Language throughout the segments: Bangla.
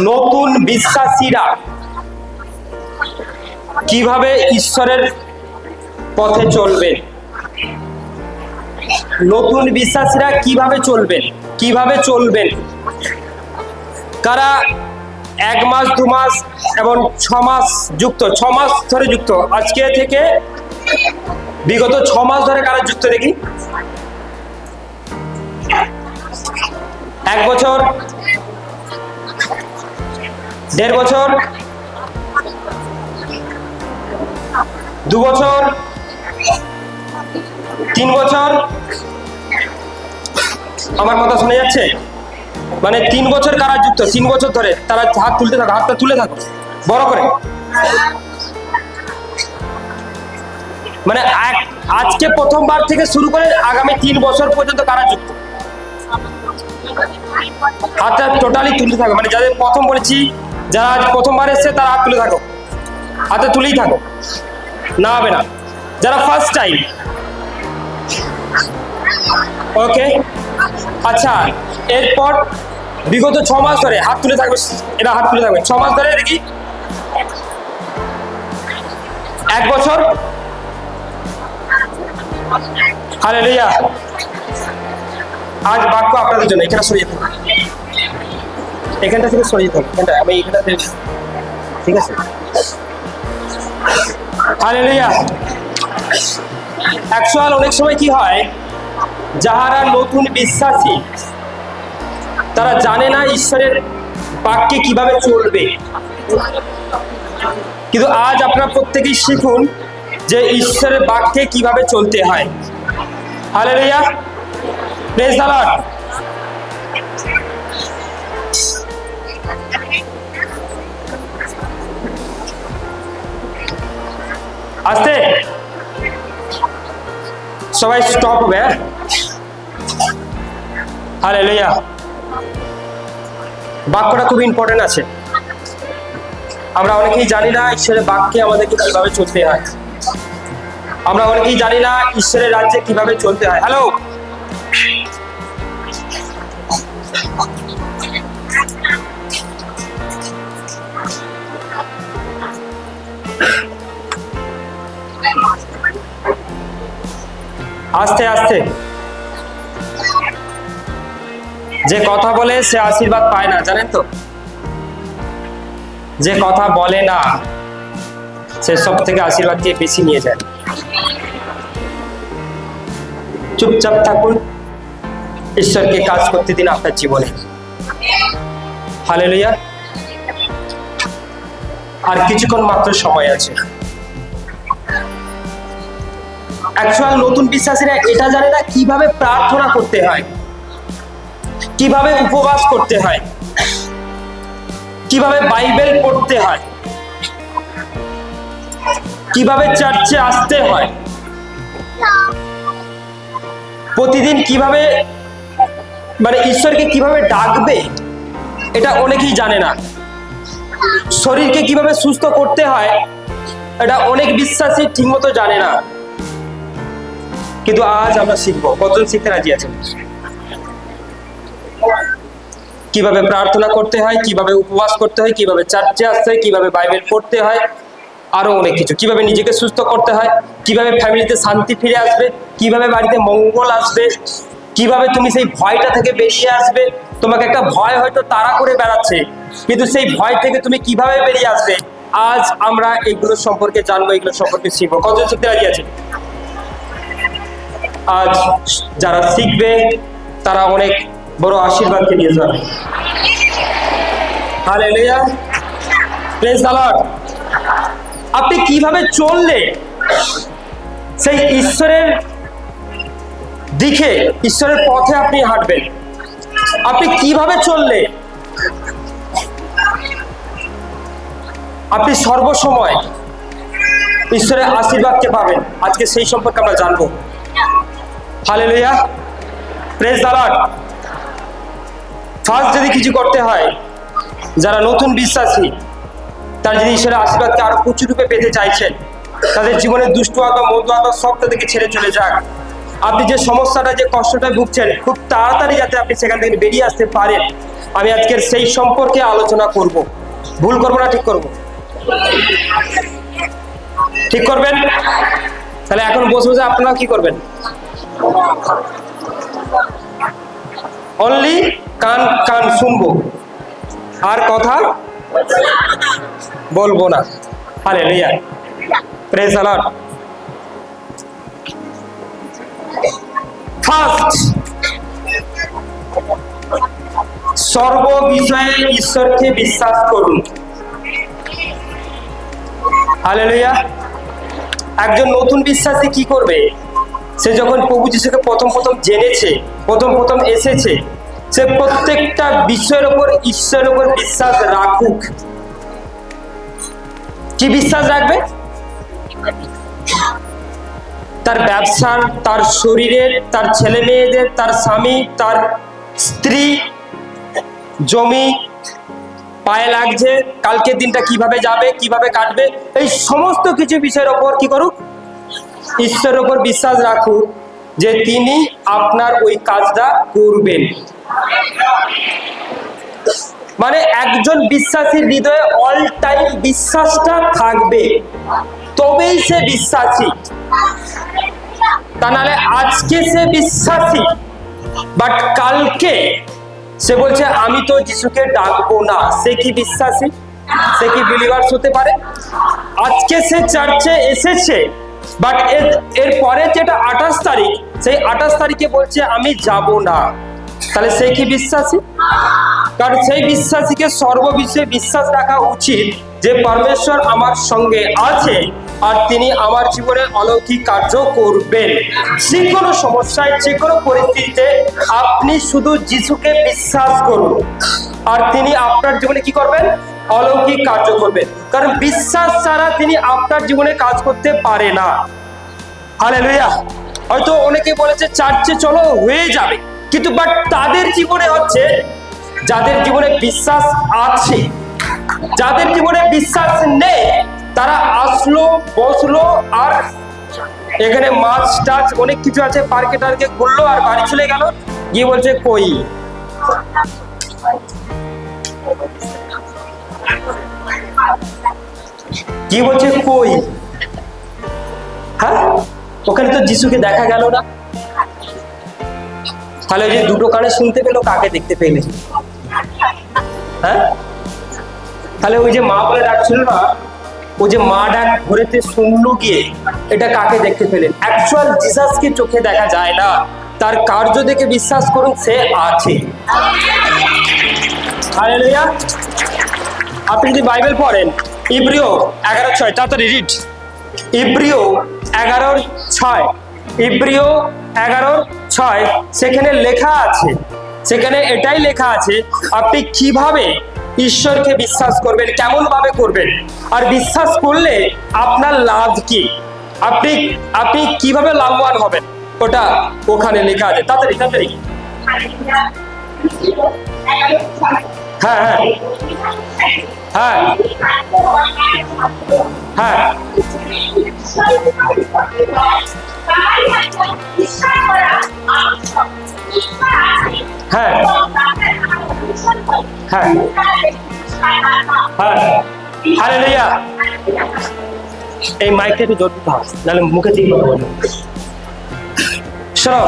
নতুন বিশ্বাসীরা কিভাবে ঈশ্বরের পথে চলবে, নতুন বিশ্বাসীরা কিভাবে চলবেন, কারা 1 মাস 2 মাস এবং 6 মাস যুক্ত, 6 মাস ধরে যুক্ত, আজকে থেকে বিগত 6 মাস ধরে কারা যুক্ত দেখি? 1 বছর, 1.5 বছর, 2 বছর, 3 বছর। আমার কথা শোনা যাচ্ছে? মানে 3 বছর কারা যুক্ত, 3 বছর ধরে তারা হাত তুলতে থাকো, হাতটা তুলে থাকো বড় করে। মানে আজকে প্রথমবার থেকে শুরু করে আগামী 3 বছর পর্যন্ত কারা যুক্ত? হাতটা টোটালি তুলতে থাকো, মানে যাদের প্রথম বলেছি, যারা আজ প্রথমবার এসছে তারা হাত তুলে থাকো, হাতে তুলেই থাকো, না হবে না। যারা ফার্স্ট টাইম, ওকে। আচ্ছা, এরপর বিগত 6 মাস ধরে হাত তুলে থাকবে, এরা হাত তুলে থাকবে 6 মাস ধরে দেখি। 1 বছর, হালেলুয়া। আজ বাক্য আপনাদের জন্য, এখানে সরিয়ে থাকবে, এখানটা থেকে সরিয়ে থাকবে, এখানটা আমি এখানটা, ঠিক আছে? হালেলুয়া। অ্যাকচুয়াল অনেক সময় কি হয়, যাহারা নতুন বিশ্বাসী তারা জানে না ঈশ্বরের বাক্যে কিভাবে চলবে, কিন্তু আজ আপনারা প্রত্যেকেই শিখুন যে ঈশ্বরের বাক্যে কিভাবে চলতে হয়। Hallelujah, praise the Lord. আস্তে সবাই স্টপ হবে। হালেলুয়া। বাক্যটা খুব ইম্পর্টেন্ট আছে। আমরা অনেকেই জানি না ঈশ্বরের বাক্যে আমাদেরকে কিভাবে চলতে হয়, আমরা অনেকেই জানি না ঈশ্বরের রাজ্যে কিভাবে চলতে হয়। হ্যালো, আস্তে আস্তে। যে কথা বলে সে আশীর্বাদ পায় না, জানেন তো? যে কথা বলে না সে সব থেকে আশীর্বাদকে বেশি নিয়ে যায়। চুপচাপ থাকুন, ঈশ্বরকে কাজ করতে দিন আপনার জীবনে। হালেলুয়া। আর কিছুক্ষণ মাত্র সময় আছে। অ্যাকচুয়াল নতুন বিশ্বাসীরা এটা জানে না কিভাবে প্রার্থনা করতে হয়, কিভাবে উপবাস করতে হয়, কিভাবে বাইবেল পড়তে হয়, কিভাবে চার্চে আসতে হয়, প্রতিদিন কিভাবে মানে ঈশ্বরকে কিভাবে ডাকবে, এটা অনেকেই জানে না। শরীরকে কিভাবে সুস্থ করতে হয় এটা অনেক বিশ্বাসী ঠিকমতো জানে না। কিন্তু আজ আমরা শিখবো। কতজন শিখতে রাজি আছেন? কিভাবে প্রার্থনা করতে হয়, কিভাবে উপবাস করতে হয়, কিভাবে চার্চে আসতে হয়, কিভাবে বাইবেল পড়তে হয়, আরো অনেক কিছু। কিভাবে নিজেকে সুস্থ করতে হয়, কিভাবে ফ্যামিলিতে শান্তি ফিরে আসবে, কিভাবে বাড়িতে মঙ্গল আসবে, কিভাবে তুমি সেই ভয়টা থেকে বেরিয়ে আসবে। তোমাকে একটা ভয় হয়তো তাড়া করে বেড়াচ্ছে, কিন্তু সেই ভয় থেকে তুমি কিভাবে বেরিয়ে আসবে, আজ আমরা এগুলো সম্পর্কে জানবো, এগুলো সম্পর্কে শিখবো। কতজন শিখতে রাজি আছে? আজ যারা শিখবে তারা অনেক বড় আশীর্বাদকে নিয়ে যাবে। Hallelujah, praise the Lord. আপনি কিভাবে চললে সেই ঈশ্বরের দিকে, ঈশ্বরের পথে আপনি হাঁটবেন? আপনি কিভাবে চললে আপনি সর্বসময় ঈশ্বরের আশীর্বাদকে পাবেন, আজকে সেই সম্পর্কে আমরা জানবো। Hallelujah, praise the Lord. First যদি কিছু করতে হয়, যারা নতুন বিশ্বাসী তারা যদি ঈশ্বরের আশীর্বাদকে আরো প্রচুর রূপে পেতে চাইছেন, তাদের জীবনের দুষ্ট আত্মা, মন্দ আত্মা সব তাদেরকে ছেড়ে চলে যাক। আপনি যে সমস্যাটা, যে কষ্টটা ভুগছেন, খুব তাড়াতাড়ি যাতে আপনি সেখান থেকে বেরিয়ে আসতে পারেন, আমি আজকের সেই সম্পর্কে আলোচনা করব। ভুল করবো না ঠিক করবো? ঠিক করবেন? তাহলে এখন বসে বসে আপনারা কি করবেন? অনলি কান কান শুনবো, আর কথা বলবো না। Hallelujah, praise the Lord. First, সর্ব বিষয়ে ঈশ্বরকে বিশ্বাস করুন। হালেলুয়া। একজন নতুন বিশ্বাসী কি করবে? সে যখন প্রভু যিশুকে প্রথম জেনেছে, প্রথম এসেছে, সে প্রত্যেকটা বিষয়ের উপর ঈশ্বরের উপর বিশ্বাস রাখুক। কি বিশ্বাস রাখবে? তার ব্যবসার, তার শরীরের, তার ছেলে মেয়েদের, তার স্বামী, তার স্ত্রী, জমি, পায়ে লাগছে, কালকের দিনটা কিভাবে যাবে, কিভাবে কাটবে, এই সমস্ত কিছু বিষয়ের ওপর কি করুক? ঈশ্বরের ওপর বিশ্বাস রাখুক যে তিনি আপনার ওই কাজটা করবেন। মানে একজন বিশ্বাসীর হৃদয়ে অল টাইম বিশ্বাসটা থাকবে, তবেই সে বিশ্বাসী। তা নাহলে আজকে সে বিশ্বাসী, বাট কালকে সে বলছে আমি তো যিশুকে ডাকবো না, সে কি বিশ্বাসী? সে কি বিলিভার্স হতে পারে? আজকে সে চার্চে এসেছে, বাট এর পরে যেটা 28 তারিখ, সেই 28 তারিখে বলছে আমি যাব না, তাহলে সে কি বিশ্বাসী? কারণ সেই বিশ্বাসীকে সর্ববিষয়ে বিশ্বাস রাখা উচিত যে পরমেশ্বর আমার সঙ্গে আছে আর তিনি আমার জীবনে অলৌকিক কার্য করবেন। যে কোনো সমস্যায়, যে কোনো পরিস্থিতিতে আপনি শুধু যিশুকে বিশ্বাস করুন আর তিনি আপনার জীবনে কি করবেন? অলৌকিক কার্য করবেন। কারণ বিশ্বাস ছাড়া তিনি আপনার জীবনে কাজ করতে পারে না। হালেলুয়া। হয়তো অনেকে বলেছে চার্চে চলো, হয়ে যাবে, কিন্তু বাট তাদের জীবনে হচ্ছে, যাদের জীবনে বিশ্বাস আছে, যাদের জীবনে বিশ্বাস নেই, তারা আসলো, বসলো, আর এখানে মাছ টাছ অনেক কিছু আছে, পার্কে টার্কে ঘুরলো আর বাড়ি চলে গেল, গিয়ে বলছে কই। কি বলছে কই? হ্যাঁ, ওখানে তো যিশুকে দেখা গেল না। তাহলে যে দুটো কানে শুনতে পেলো, কাকে দেখতে পেলে? হ্যাঁ, তাহলে ওই যে মা বলে ডাকছিল না, ওই যে মা ডাক ঘরেতে শুনলো গিয়ে, এটা কাকে দেখতে পেলেন? অ্যাকচুয়াল জিসাসকে চোখে দেখা যায় না, তার কার্য দেখে বিশ্বাস করুন সে আছে। হালেলুয়া। আপনি যদি বাইবেল পড়েন, ইব্রিয় 11:6, তাড়াতাড়ি রিড। ইব্রিয় 11:6, ইব্রিয় 11:6, সেখানে লেখা আছে, সেখানে এটাই লেখা আছে আপনি কিভাবে ঈশ্বরকে বিশ্বাস করবেন, কেমন ভাবে করবেন, আর বিশ্বাস করলে আপনার লাভ কি, আপনি কিভাবে লাভবান হবেন, ওটা ওখানে লেখা আছে। তাড়াতাড়ি তাড়াতাড়ি। হ্যাঁ হ্যাঁ হ্যাঁ হ্যাঁ হ্যাঁ হ্যাঁ হ্যাঁ। হালেলুয়া। এই মাইকটা একটু জোর দিতে হবে, নাহলে মুখে দিয়ে শোনো,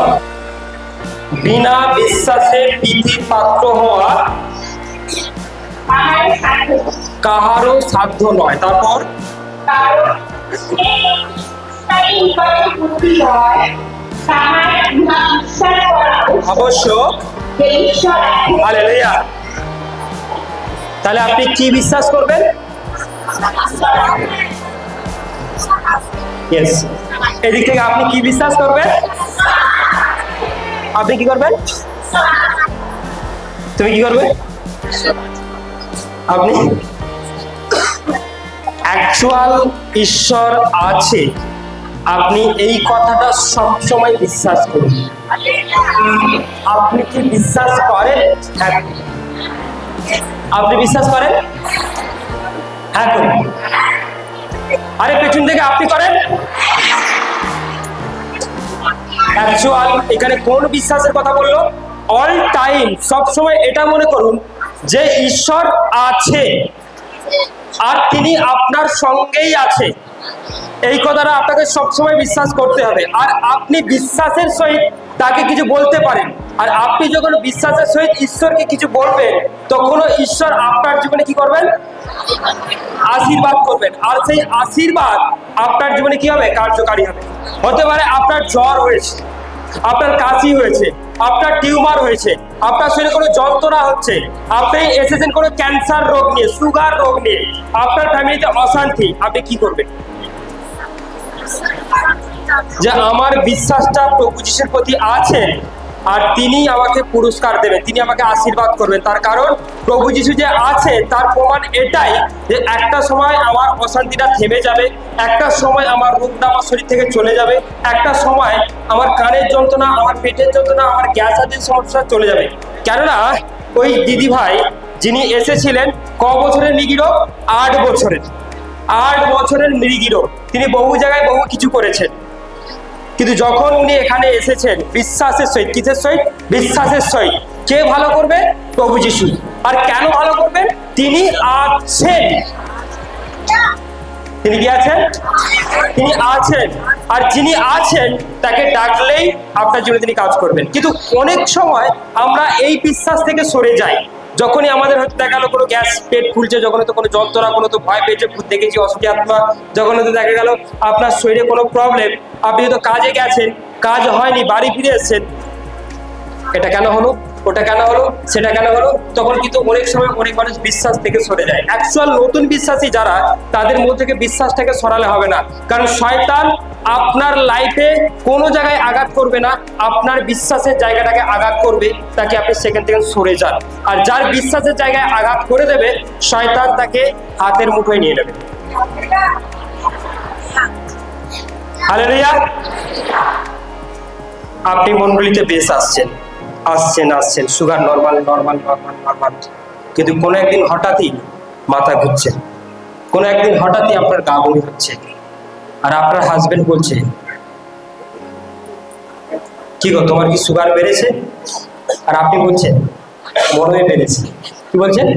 বিনা বিশ্বাসে প্রীতির পাত্র হওয়া কাহারও সাধ্য নয়। তারপর আবশ্যক। হালেলুয়া। তাহলে আপনি কি বিশ্বাস করবেন? ইয়েস। এদিক থেকে আপনি কি বিশ্বাস করবেন? আপনি কি করবেন? তুমি কি করবে? আপনি অ্যাকচুয়াল ঈশ্বর আছে, আপনি এই কথাটা সবসময় বিশ্বাস করুন। আপনি কি বিশ্বাস করেন? হ্যাঁ। আপনি বিশ্বাস করেন? হ্যাঁ করুন। আরে পেছন থেকে আপনি করেন? অ্যাকচুয়াল এখানে কোন বিশ্বাসের কথা বললো? অল টাইম, সবসময় এটা মনে করুন যে ঈশ্বর আছে আর তিনি আপনার সঙ্গেই আছে। এই কথাটা আপনাকে সবসময় বিশ্বাস করতে হবে। আর আপনি বিশ্বাসের সহিত তাকে কিছু বলতে পারেন। আর আপনি যখন বিশ্বাসের সহিত ঈশ্বরকে কিছু বলবেন, তখনও ঈশ্বর আপনার জীবনে কি করবেন? আশীর্বাদ করবেন। আর সেই আশীর্বাদ আপনার জীবনে কি হবে? কার্যকারী হবে। হতে পারে আপনার জ্বর হয়েছে, আপনার কাশি হয়েছে, আপনার টিউমার হয়েছে, আপনার শরীরে কোনো যন্ত্রণা হচ্ছে, আপনি এসেছেন কোনো ক্যান্সার রোগ নিয়ে, সুগার রোগ নিয়ে, আপনার ফ্যামিলিতে অশান্তি, আপনি কি করবেন? যে আমার বিশ্বাসটা প্রভু যিশুর প্রতি আছে আর তিনি আমাকে পুরস্কার দেবেন, তিনি আমাকে আশীর্বাদ করবেন। তার কারণ প্রভু যিশু যে আছে তার প্রমাণ এটাই যে একটা সময় আমার অশান্তিটা থেমে যাবে, একটা সময় আমার রোগটা আমার শরীর থেকে চলে যাবে, একটা সময় আমার কানের যন্ত্রণা, আমার পেটের যন্ত্রণা, আমার গ্যাস আদির সমস্যা চলে যাবে। কেননা ওই দিদি ভাই যিনি এসেছিলেন ক বছরের মৃগী রোগ? 8 বছরের। 8 বছরের মৃগী রোগ। তিনি বহু জায়গায় বহু কিছু করেছেন, কিন্তু যখন উনি এখানে এসেছেন বিশ্বাসের সহিত, কিসের সহিত? বিশ্বাসের সহিত। কে ভালো করবে? প্রভু যিশু। আর কেন ভালো করবেন? তিনি আছেন। তিনি কি আছেন? তিনি আছেন। আর যিনি আছেন তাকে ডাকলেই আপনার জীবনে তিনি কাজ করবেন। কিন্তু অনেক সময় আমরা এই বিশ্বাস থেকে সরে যাই। যখনই আমাদের হয়তো দেখা গেল কোনো গ্যাস, পেট ফুলছে, যখন হয়তো কোনো যন্ত্রণা, কোনো তো ভয় পেয়েছে, দেখেছি অসুখী আত্মা, যখন হয়তো দেখা গেল আপনার শরীরে কোনো প্রবলেম, আপনি হয়তো কাজে গেছেন, কাজ হয়নি, বাড়ি ফিরে এসেছেন, এটা কেন হলো, ওটা কেন হলো, সেটা কেন হলো, তখন কিন্তু অনেক সময় অনেক মানুষ বিশ্বাস থেকে সরে যায়। অ্যাকচুয়াল নতুন বিশ্বাসী যারা, তাদের মধ্যে থেকে বিশ্বাসটাকে সরালে হবে না। কারণ শয়তান আপনার লাইফে কোনো জায়গায় আঘাত করবে না, আপনার বিশ্বাসের জায়গাটাকে আঘাত করবে, তাকে আপনি সেখান থেকে সরে যান। আর যার বিশ্বাসের জায়গায় আঘাত করে দেবে, শয়তান তাকে হাতের মুঠোয় নিয়ে নেবে। হালেলুয়া। আপনি মন্ডলীতে বেশ আসছেন, সুগার নর্মাল, কিন্তু কোনো একদিন হঠাৎই মাথা ঘুরছে, কোনো একদিন হঠাৎই আপনার গা বমি হচ্ছে, আর আপনার হাজবেন্ড বলছে, কি গো তোমার কি সুগার বেড়েছে? আর আপনি বলছেন মনে হয় বেড়েছে। কি বলছেন?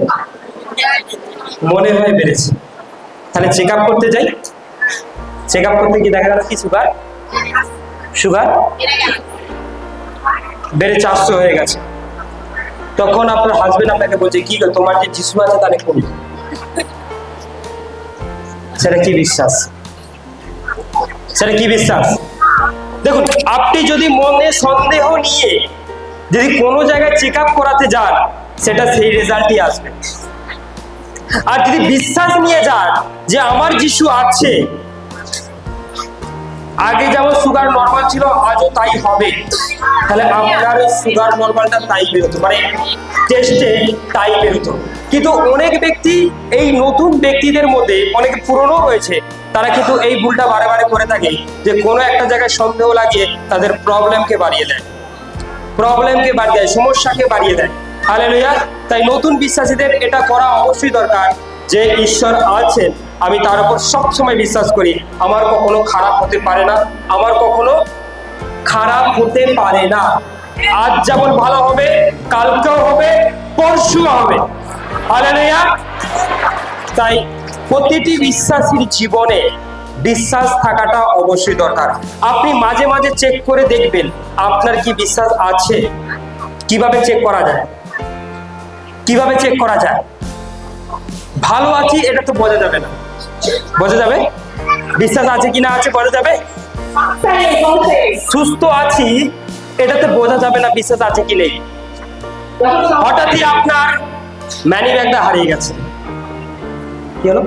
মনে হয় বেড়েছে। তাহলে চেক আপ করতে যাই, চেক আপ করতে গিয়ে দেখা গেল কি সুগার বেড়ে 400 হয়ে গেছে। তখন আপনার হাজবেন্ড আপনাকে বলছে, কি গো তোমার যে যিশু আছে তাহলে কোন? সেটা কি বিশ্বাস? সেটা কি বিশ্বাস? দেখুন, আপনি যদি মনে সন্দেহ নিয়ে যদি কোনো জায়গায় চেক আপ করাতে যান, সেটা সেই রেজাল্টই আসবে। আর যদি বিশ্বাস নিয়ে যান যে আমার যিশু আছে, আগে যেমন সুগার নর্মাল ছিল আজও তাই হবে, তাহলে আপনার সুগার নর্মালটা তাই বেরোতো, মানে টেস্টে তাই বেরোতো। কিন্তু অনেক ব্যক্তি, এই নতুন ব্যক্তিদের মধ্যে অনেকে পুরনো রয়েছে, তারা কিন্তু এই ভুলটা বারে বারে করে থাকে যে কোনো একটা জায়গায় সন্দেহ লাগিয়ে তাদের প্রবলেমকে বাড়িয়ে দেয়, সমস্যাকে বাড়িয়ে দেয়। হালেলুয়া। তাই নতুন বিশ্বাসীদের এটা করা অবশ্যই দরকার যে ঈশ্বর আছেন, আমি তার উপর সবসময় বিশ্বাস করি, আমার কখনো খারাপ হতে পারে না, আমার কখনো খারাপ হতে পারে না। আজ যেমন ভালো হবে, কালকেও হবে, পরশু হবে। হালেলুয়া। তাই প্রতিটি বিশ্বাসীর জীবনে বিশ্বাস থাকাটা অবশ্যই দরকার। আপনি মাঝে মাঝে চেক করে দেখবেন আপনার কি বিশ্বাস আছে। কিভাবে চেক করা যায়? কিভাবে চেক করা যায়? ভালো আছি এটা তো বোঝা যাবে না, বোঝা যাবে? বিশ্বাস আছে কিনা আছে বোঝা যাবে। সুস্থ আছি এটাতে বোঝা যাবে না বিশ্বাস আছে কি নেই। হঠাৎই আপনার মানি ব্যাগটা হারিয়ে গেছে, কি হলো?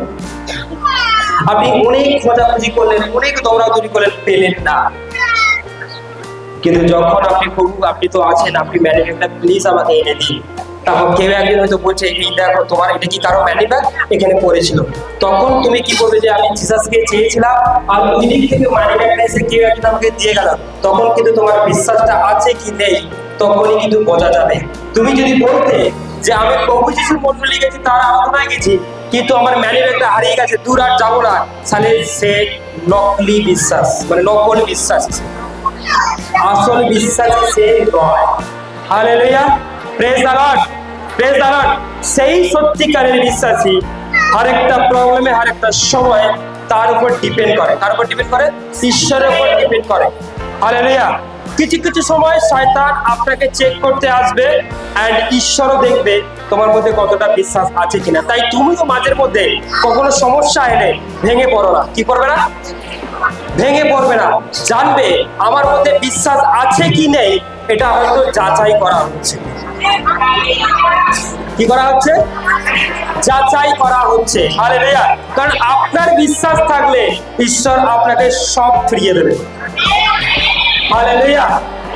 আপনি অনেক খোঁজাখুঁজি করলেন, অনেক দৌড়াদৌড়ি করলেন, পেলেন না। কিন্তু যখন আপনি প্রভু আপনি তো আছেন, আপনি মানি ব্যাগটা প্লিজ আমাকে এনে দিন, তখন কেউ একজন হয়তো বলছে, এই দেখো তোমার এটা কি কারো মানি ব্যাগ এখানে পড়েছিল। তখন তুমি কি করবে? যে আমি জিসাসকে চেয়েছিলাম আর ওই দিক থেকে মানি ব্যাগটা এসে কেউ একজন আমাকে দিয়ে গেল, তখন কিন্তু তোমার বিশ্বাসটা আছে কি নেই তখনই কিন্তু বোঝা যাবে। তুমি যদি বলতে যে আমি প্রভু যিশুর মন্ডলী গেছি, তার আরাধনায় গেছি, কিন্তু আমার মানি ব্যাগটা হারিয়ে গেছে, দূর আর যাবো না, তাহলে সে নকলি বিশ্বাস, মানে নকল বিশ্বাস। আসল বিশ্বাসী সেই নয়। Hallelujah, praise the Lord, praise the Lord. সেই সত্যিকারের বিশ্বাসী আরেকটা প্রবলেমে আরেকটা সময় তার উপর ডিপেন্ড করে। তার উপর ডিপেন্ড করে, ঈশ্বরের উপর ডিপেন্ড করে। হালেলুয়া। কিছু কিছু সময় শয়তান আপনাকে চেক করতে আসবে, এন্ড ঈশ্বরও দেখবে তোমার মধ্যে কতটা বিশ্বাস আছে কিনা। তাই তুমিও মাঝের মধ্যে কখনো সমস্যা এলে ভেঙে পড়ো না। কি করবে না? ভেঙে পড়বে না। জানবে আমার মধ্যে বিশ্বাস আছে কি নেই, এটা হয়তো যাচাই করা হচ্ছে। কি করা হচ্ছে? যাচাই করা হচ্ছে। হালেলুয়া। কারণ আপনার বিশ্বাস থাকলে ঈশ্বর আপনাকে সব ফিরিয়ে দেবে। হালেলুয়া।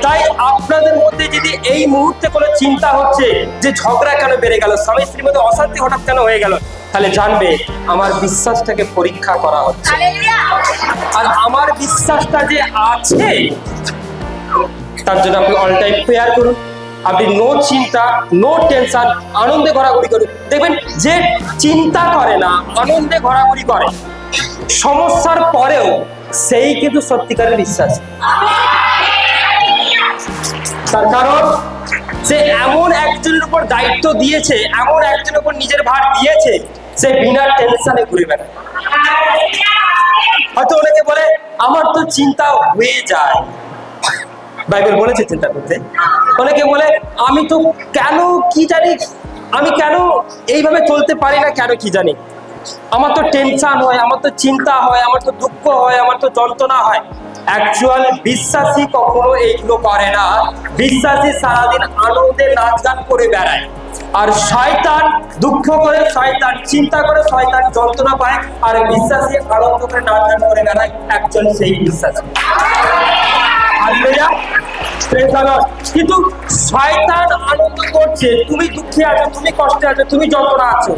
তাই আপনাদের মধ্যে যদি এই মুহূর্তে কোনো চিন্তা হচ্ছে যে ঝগড়া কেন বেড়ে গেল, স্বামী স্ত্রীর মধ্যে অশান্তি হঠাৎ কেন হয়ে গেল, তাহলে জানবে আমার বিশ্বাসটাকে পরীক্ষা করা হচ্ছে। আর আমার বিশ্বাসটা যে আছে তার জন্য আপনি অল টাইম প্রেয়ার করুন। আপনি নো চিন্তা, নো টেনশন, আনন্দে ঘোরাঘুরি করুন। দেখবেন যে চিন্তা করে না, আনন্দে ঘোরাঘুরি করে, সমস্যার পরেও সেই কিন্তু সত্যিকারের বিশ্বাস। তার কারণ সে এমন একজনের উপর দায়িত্ব দিয়েছে, এমন একজনের উপর নিজের ভার দিয়েছে, সে বিনা টেনশনে ঘুরে বেড়ায়। হয়তো অনেকে বলে আমার তো চিন্তা হয়ে যায়, বাইবেল বলেছে চিন্তা করতে। অনেকে বলে আমি তো কেন কি জানি, আমি কেন এইভাবে চলতে পারি না, কেন কি জানি, আমার তো টেনশন হয়, আমার তো চিন্তা হয়, আমার তো দুঃখ হয়, আমার তো যন্ত্রণা হয়। অ্যাকচুয়াল বিশ্বাসী কখনো এইগুলো করে না। বিশ্বাসী সারাদিন আনন্দে নাচ গান করে বেড়ায়। আর শয়তান দুঃখ করে, শয়তান চিন্তা করে, শয়তান যন্ত্রণা পায়। আর বিশ্বাসী আনন্দ করে নাচ গান করে বেড়ায়, অ্যাকচুয়ালি সেই বিশ্বাসী। কিন্তু শয়তান আনন্দ করছে, তুমি দুঃখে আছো, তুমি কষ্টে আছো, তুমি যন্ত্রণা আছো,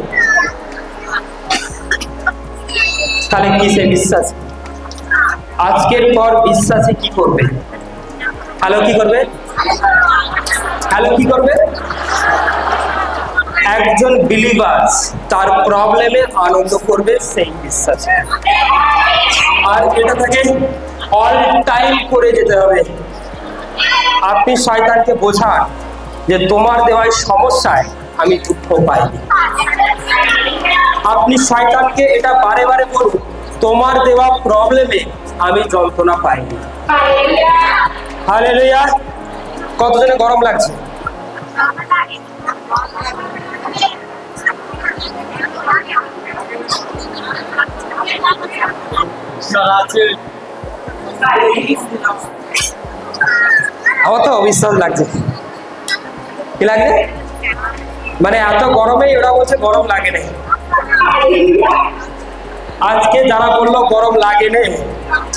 তাহলে কি সে বিশ্বাস? আজকের পর বিশ্বাসী কি করবে? হ্যালো, কি করবে? হ্যালো, কি করবে? একজন বিলিভার্স তার প্রবলেমে আনন্দ করবে, সেই বিশ্বাসী। আর এটা থেকে অল টাইম করে যেতে হবে। আপনি শয়তানকে বোঝান যে তোমার দেওয়ায় সমস্যায় আমি দুঃখ পাই। আপনি শয়তানকে এটা বারে বারে বলুন, তোমার দেওয়া প্রবলেমে আমি যন্ত্রণা পাইনি। হালেলুয়া। কতজনে গরম লাগছে? আমার তো অবিশ্বাস লাগছে। কি লাগে? মানে এত গরমে ওরা বলছে গরম লাগে না। আজকে যারা বললো গরম লাগে না,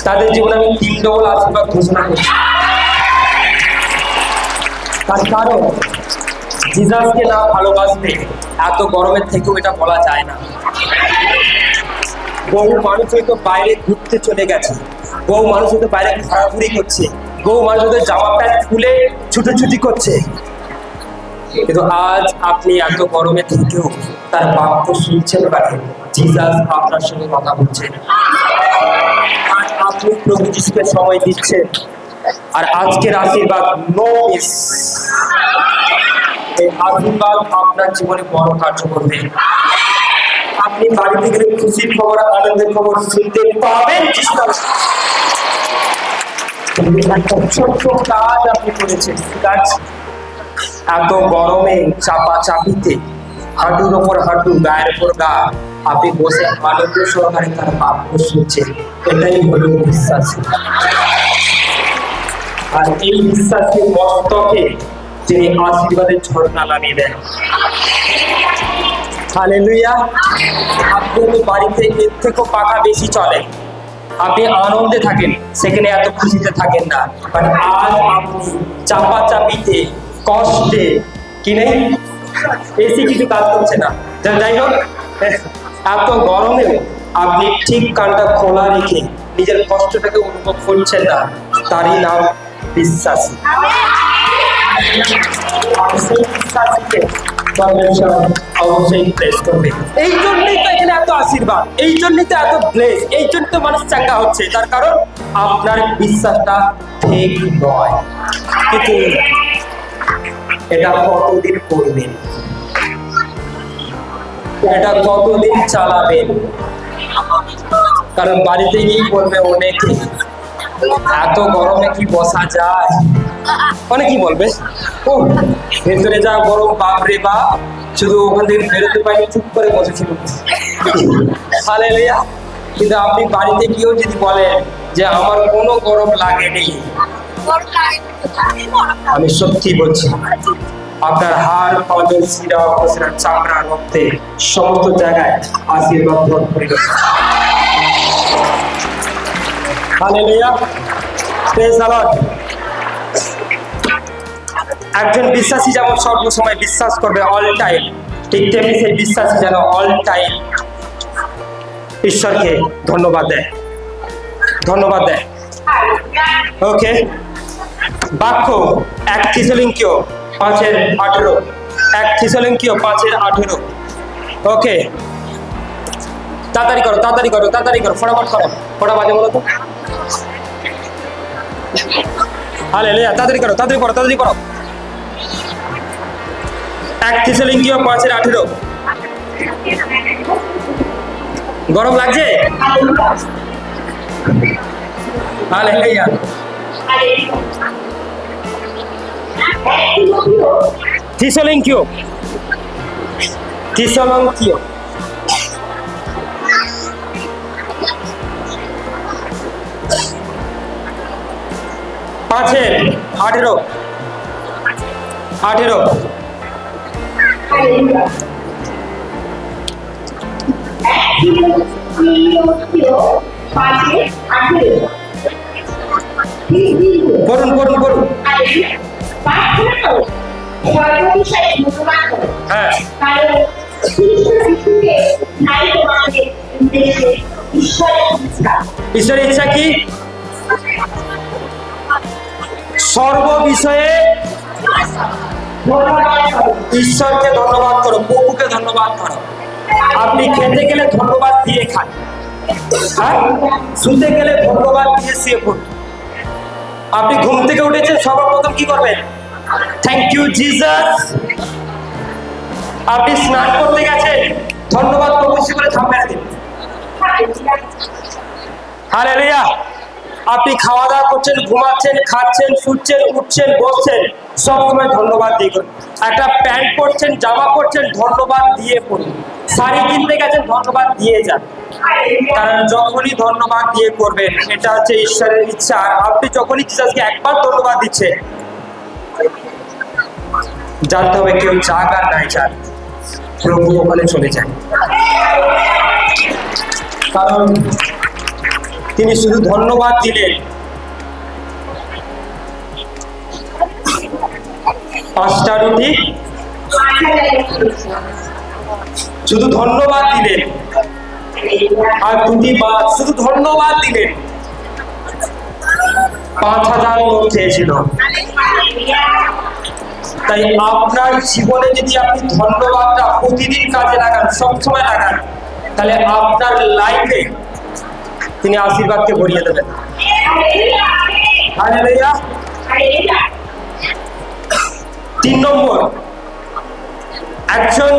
তাদের জীবনে আমি 3 ডবল আশীর্বাদ ঘোষণা করছি। তার কারণ জিজাসকে না ভালোবাসলে এত গরমের থেকেও এটা বলা যায় না। বহু মানুষ হয়তো বাইরে ঘুরতে চলে গেছে, বহু মানুষ হয়তো বাইরে ঘোরাঘুরি করছে, বহু মানুষ হয়তো জামা প্যান্ট খুলে ছুটোছুটি করছে, কিন্তু আজ আপনি এত গরমে থেকেও তার বাক্য শুনছেন পারে, জিসাস আপনার সঙ্গে কথা বলছেন, আর আপনি প্রভু যিশুকে সময় দিচ্ছেন। আর আজকের আশীর্বাদ নো মিস। এই আশীর্বাদ আপনার জীবনে বড় কার্য করবে। আপনি বাড়িতে গেলে খুশির খবর, আনন্দের খবর শুনতে পাবেন। একটা ছোট্ট কাজ আপনি করেছেন, কাজ এত গরমে চাপা চাপিতে হাঁটুর ওপর হাঁটু, গায়ের ওপর গা, আপনি বসে আনন্দ সহকারে তার বাক্য শুনছেন, এটাই হলো বিশ্বাস। আর এই বিশ্বাসের মস্তকে যিনি আশীর্বাদের ঝর্ণা নামিয়ে দেন। হালেলুয়া। আপনার বাড়িতে এর থেকেও পাখা বেশি চলে, আপনি আনন্দে থাকেন, সেখানে এত খুশিতে থাকেন না। বাট আজ আপনি চাপা চাপিতে, কষ্টে, কি নেই, এসি কিছু কাজ করছে না, যাই হোক এত গরমে আপনি ঠিক কানটা খোলা রেখে নিজের কষ্টটাকে অনুভব করছেন না, তারই নাম বিশ্বাসী। আর সেই বিশ্বাসীকে অবশ্যই প্রেস করবে। এই জন্যই তো এখানে এত আশীর্বাদ, এই জন্যই তো এত ব্লেস, এই জন্য তো মানুষ চাঙ্গা হচ্ছে। তার কারণ আপনার বিশ্বাসটা ঠিক নয়। কিন্তু এটা কতদিন করবেন, এটা কতদিন চালাবেন? কারণ বাড়িতে গিয়ে বলবে অনেকে, এত গরমে কি বসা যায়? অনেকেই বলবে ও ভেতরে যা গরম, বাপরে বাপ, শুধু ওখান থেকে বেরোতে পারিনি, চুপ করে বসেছিল। হালেলুয়া। কিন্তু আপনি বাড়িতে গিয়েও যদি বলেন যে আমার কোনো গরম লাগেনি, আমি সত্যি বলছি, আপনার হাড়, পাঁজর, শিরা, উপশিরা, চামড়া, রক্তে সমস্ত জায়গায় আশীর্বাদ ভরপুর হয়েছে। Hallelujah, praise the Lord. একজন বিশ্বাসী যেমন সর্বসময় বিশ্বাস করবে, অল টাইম, ঠিক তেমনি সেই বিশ্বাসী যেন অল টাইম ঈশ্বরকে ধন্যবাদ দেয়, ধন্যবাদ দেয়। ওকে, বাক্য 1 থিসলঙ্কীয় 5:18, 1 থিসলঙ্কীয় 5:18। ওকে, তাড়াতাড়ি করো, তাড়াতাড়ি করো, তাড়াতাড়ি করো, ফটাফট করো, কটা বাজে বলো তো? হালেলুয়া, তাড়াতাড়ি করো, তাড়াতাড়ি করো, তাড়াতাড়ি করো। 1 থিসলঙ্কীয় 5:18। গরম লাগছে? হালেলুয়া। থিসলঙ্কীয় 5:18। পড়ুন পড়ুন পড়ুন। হ্যাঁ, ঈশ্বরের ইচ্ছা কি? সর্ব বিষয়ে ঈশ্বরকে ধন্যবাদ করো, প্রভুকে ধন্যবাদ করো। আপনি খেতে গেলে ধন্যবাদ দিয়ে খান, আর শুতে গেলে ধন্যবাদ দিয়ে শুয়ে পড়ুন। আপনি ঘুম থেকে উঠেছেন, সর্বপ্রথম কি করবেন? Thank you Jesus. আপনি স্নান করতে গেছেন, ধন্যবাদ প্রভু করে থামবেন দিন। হালেলুয়া। আপনি খাওয়া দাওয়া করছেন, ঘুমাচ্ছেন, খাচ্ছেন, শুচ্ছেন, উঠছেন, বসছেন, সবসময় ধন্যবাদ দিয়ে করুন। একটা প্যান্ট পরছেন, জামা পরছেন, ধন্যবাদ দিয়ে পড়ুন। শাড়ি কিনতে গেছেন, ধন্যবাদ দিয়ে যান। কারণ যখনই ধন্যবাদ দিয়ে করবেন, এটা হচ্ছে ঈশ্বরের ইচ্ছা। আপনি যখনই জিসাসকে একবার ধন্যবাদ দিচ্ছেন, জানতে হবে কেউ চাক আর নাই চাক, প্রভু ওখানে চলে যায়। কারণ তিনি শুধু ধন্যবাদ দিলেন, 5টা রুটি, শুধু ধন্যবাদ দিলেন, আর 2টি মাছ, শুধু ধন্যবাদ দিলেন। 5,000 লোক খেয়েছিল। তাই আপনার জীবনে যদি আপনি ধন্যবাদটা প্রতিদিন কাজে লাগান, সবসময় লাগান, তাহলে আপনার লাইফে তিনি আশীর্বাদকে ভরিয়ে দেবেন। হালেলুয়া। 3 নম্বর, একজন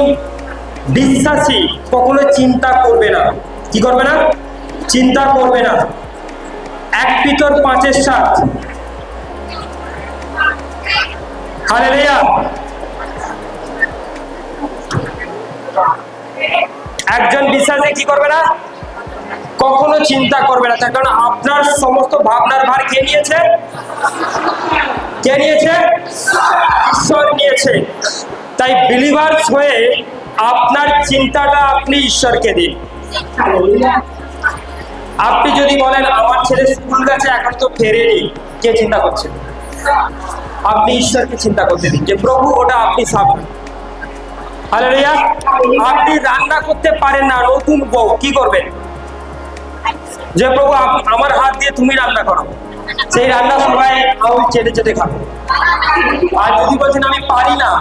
বিশ্বাসী কখনো চিন্তা করবে না। কি করবে না? চিন্তা করবে না। 1 পিতর 5:7। হালেলুয়া। একজন বিশ্বাসী কি করবে না? কখনো চিন্তা করবে না। তার কারণ আপনার সমস্ত ভাবনার ভার কে নিয়েছে? কে নিয়েছে? ঈশ্বর নিয়েছে। তাই বিলিভার্স হয়ে আপনার চিন্তাটা আপনি ঈশ্বরকে দিন। আপনি যদি বলেন আমার ছেলে স্কুল গেছে, এখন তো ফেরেনি, কে চিন্তা করছে? আপনি ঈশ্বরকে চিন্তা করতে দিন যে প্রভু ওটা আপনি সামলান। হালেলুয়া। আপনি রান্না করতে পারেন না, নতুন বউ, কি করবেন? যে প্রভু আমার হাত দিয়ে তুমি রান্না করো, সেই রান্না সবাই চেটে চেটে খাবে। আর যদি বলছেন আমি পারি না,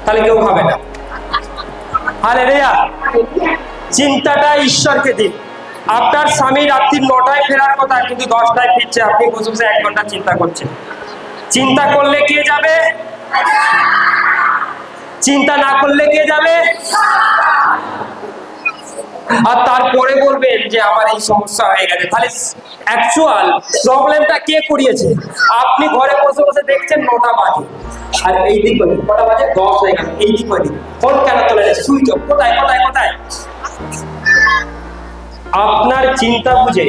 তাহলে কেউ খাবে না। হালেলুয়া। চিন্তাটা ঈশ্বরকে দিন। আপনার স্বামী রাত্রি 9টায় ফেরার কথা, কিন্তু 10টায় ফিরছে, আপনি বসে বসে 1 ঘন্টা চিন্তা করছেন। চিন্তা করলে কে যাবে? চিন্তা না করলে কে যাবে? আর তারপরে বলবেন যে আমার এই সমস্যা হয়ে গেছে। তাহলে অ্যাকচুয়াল প্রবলেমটা কে করিয়েছে? আপনি ঘরে বসে বসে দেখছেন 9টা বাজে, আর এই দিক কটা বাজে 10 হয়ে গেল, এই দিক ফোন কেন তোলে না? Switch off. কোথায় কোথায় কোথায়? আপনার চিন্তা বুঝে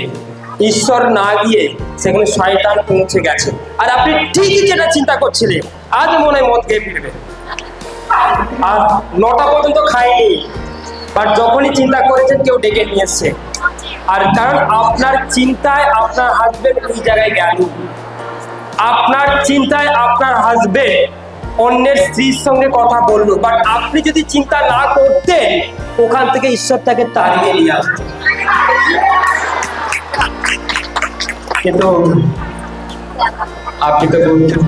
ঈশ্বর না গিয়ে সেখানে শয়তান পৌঁছে গেছে। আর আপনি ঠিকই যেটা চিন্তা করছিলেন, আজ মনে হয় মদ খেয়ে ফিরবে, আর 9টা পর্যন্ত খায়নি, বাট যখনই চিন্তা করেছেন কেউ ডেকে নিয়ে এসছে। আর কারণ আপনার চিন্তায় আপনার হাজবেন্ড ওই জায়গায় গেল, আপনার চিন্তায় আপনার হাজবেন্ড অন্যের স্ত্রীর সঙ্গে কথা বললো, বাট আপনি যদি চিন্তা না করতেন ওখান থেকে ঈশ্বর তাকে তাড়িয়ে নিয়ে আসতেন। কিন্তু আপনি তো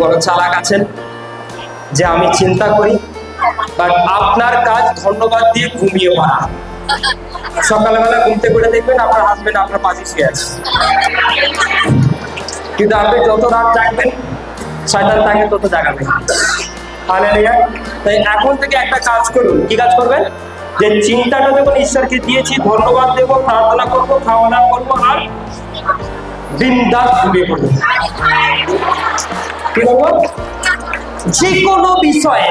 বড় চালাক আছেন যে আমি চিন্তা করি, বাট আপনার কাজ ধন্যবাদ দিয়ে ঘুমিয়ে পড়া। সকালবেলা ঘুমতে করে দেখবেন আপনার হাজবেন্ড আপনার পাশে শুয়ে আছে, কিন্তু আপনি যত রাত জাগবেন শয়তান তাকে তত জাগাবে। হালেলুয়া। তাই এখন থেকে একটা কাজ করুন। কি কাজ করবেন? যে চিন্তাটা যখন ঈশ্বরকে দিয়েছি, ধন্যবাদ দেবো, প্রার্থনা করবো, খাওয়া দাওয়া করবো, আর বিন্দাস ঘুমিয়ে পড়বো। কি বলবো? যে কোনো বিষয়ে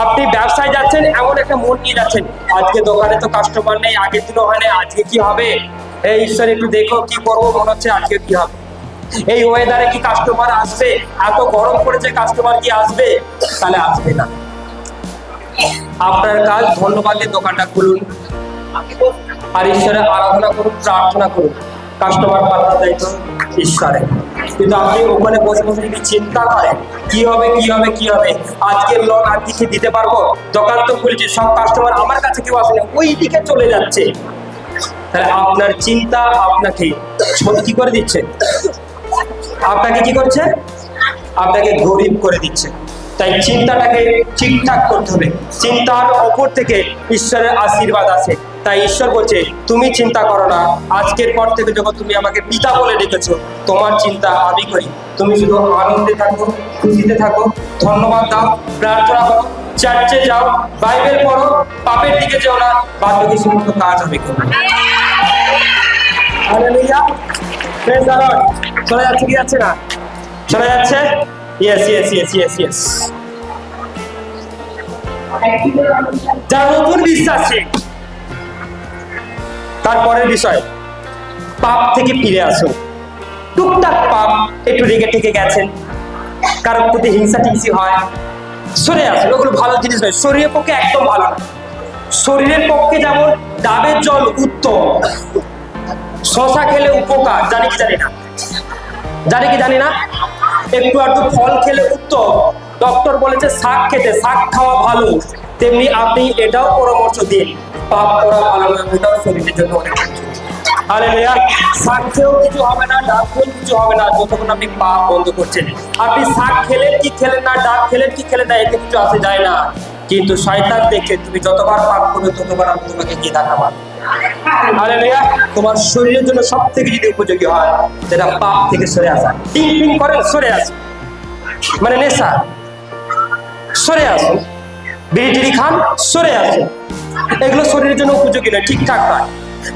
আপনি ব্যবসায় যাচ্ছেন, এমন একটা মন নিয়ে যাচ্ছেন, আজকে দোকানে তো কাস্টমার নেই, আগের দিনও হয় না, আজকে কি হবে? এই ঈশ্বর একটু দেখো, কি করবো, মনে হচ্ছে আজকে কি হবে? এই ওয়েদারে কি কাস্টমার আসবে? এত গরম পড়েছে, কাস্টমার কি আসবে? তাহলে আসবে না। আপনার কাজ ধন্যবাদের দোকানটা খুলুন আর ঈশ্বরের আরাধনা করুন, প্রার্থনা করুন। কাস্টমার পাঠার দায়িত্ব ঈশ্বরের। কিন্তু আপনি ওখানে বসে বসে যদি চিন্তা করেন কি হবে কি হবে কি হবে, আজকের লোন আর কিছু দিতে পারবো, দোকান তো খুলছে, সব কাস্টমার আমার কাছে কেউ আসে না, ওই দিকে চলে যাচ্ছে, তাহলে আপনার চিন্তা আপনাকে কি করে দিচ্ছে? আপনাকে কি করছে? আপনাকে গরিব করে দিচ্ছে। তাই চিন্তাটাকে ঠিকঠাক করতে হবে। চিন্তার ওপর থেকে ঈশ্বরের আশীর্বাদ আছে। তাই ঈশ্বর বলছে তুমি চিন্তা করো না, আজকের পর থেকে যখন তুমি আমাকে পিতা বলে ডেকেছো, তোমার চিন্তা আমি করি। তুমি শুধু আনন্দে থাকো, খুশিতে থাকো, ধন্যবাদ দাও, প্রার্থনা করো, চার্চে যাও, বাইবেল পড়ো, পাপের দিকে যাও না, বাদ বাকি সমস্ত কাজ আমি করবো। হালেলুয়া। Praise the Lord. চলে যাচ্ছে কি যাচ্ছে না? চলে যাচ্ছে। Yes yes yes yes yes. যারা নতুন বিশ্বাসী, তারপরের বিষয় পাপ থেকে ফিরে আসুন। টুকটাক পাপ একটু রেগে ঠেকে গেছেন, কারোর প্রতি হিংসা টিংসি হয়, সরে আসুন। ওগুলো ভালো জিনিস নয়, শরীরের পক্ষে একদম ভালো না। শরীরের পক্ষে যেমন ডাবের জল উত্তম, শশা খেলে উপকার, জানি কি জানি না? জানি কি জানি না? একটু আধটু ফল খেলে উত্তম। ডক্টর বলেছে শাক খেতে, শাক খাওয়া ভালো, তেমনি আপনি এটাও পরামর্শ দিন, পাপ করা ভালো নয়, ওটাও শরীরের জন্য অনেক কিছু। হালেলুয়া। শাক খেয়েও কিছু হবে না, ডাব খেয়েও কিছু হবে না, যতক্ষণ আপনি পাপ বন্ধ করছেন। আপনি শাক খেলেন কি খেলেন না, ডাব খেলেন কি খেলেন না, এতে কিছু আসে যায় না। কিন্তু শয়তান দেখে তুমি যতবার পাপ করবে ততবার আমি তোমাকে কি দেখাবো। হালেলুয়া। তোমার শরীরের জন্য সব থেকে যদি উপযোগী হয় যেটা পাপ থেকে সরে আসা, টিং টিং করেন সরে আসুন, মানে নেশা, সরে আসুন, বিড়ি টিড়ি খান, সরে আসুন, এগুলো শরীরের জন্য উপযোগী নয়, ঠিকঠাক নয়।